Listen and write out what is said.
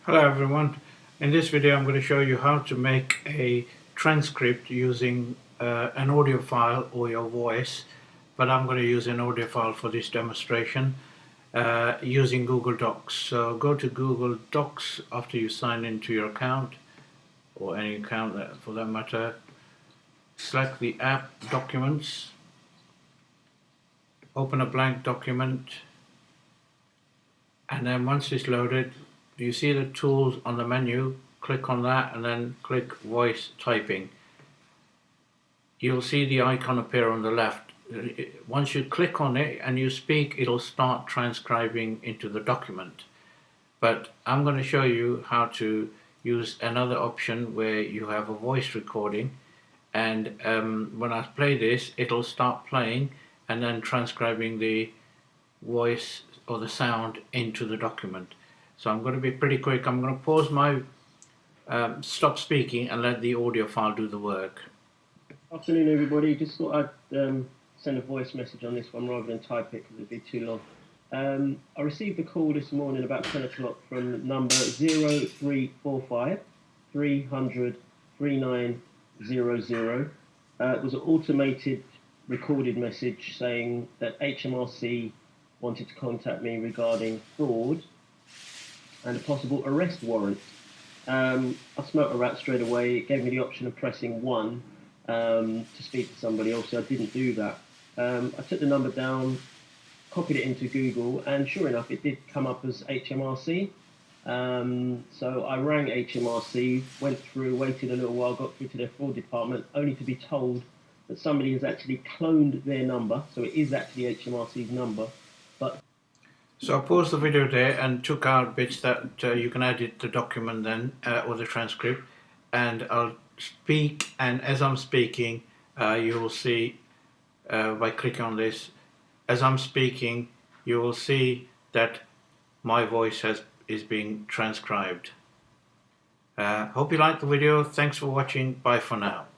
Hello everyone. In this video I'm going to show you how to make a transcript using an audio file or your voice, but I'm going to use an audio file for this demonstration using Google Docs. So go to Google Docs after you sign into your account, or any account for that matter. Select the app Documents, open a blank document, and then once it's loaded, you see the tools on the menu, click on that and then click voice typing. You'll see the icon appear on the left. Once you click on it and you speak, it'll start transcribing into the document. But I'm going to show you how to use another option where you have a voice recording, and when I play this, it'll start playing and then transcribing the voice or the sound into the document. So I'm going to be pretty quick. I'm going to pause my stop speaking and let the audio file do the work. Afternoon everybody, just thought I'd send a voice message on this one rather than type it because it'd be too long. I received a call this morning about 10 o'clock from number 0345 300 3900. It was an automated recorded message saying that HMRC wanted to contact me regarding fraud and a possible arrest warrant. I smelt a rat straight away. It gave me the option of pressing 1 to speak to somebody else, so I didn't do that. I took the number down, copied it into Google, and sure enough it did come up as HMRC. So I rang HMRC, went through, waited a little while, got through to their fraud department, only to be told that somebody has actually cloned their number, so it is actually HMRC's number. So I paused the video there and took out bits that you can edit the document then, or the transcript, and I'll speak, and as I'm speaking you will see by clicking on this, as I'm speaking you will see that my voice is being transcribed. Hope you liked the video. Thanks for watching. Bye for now.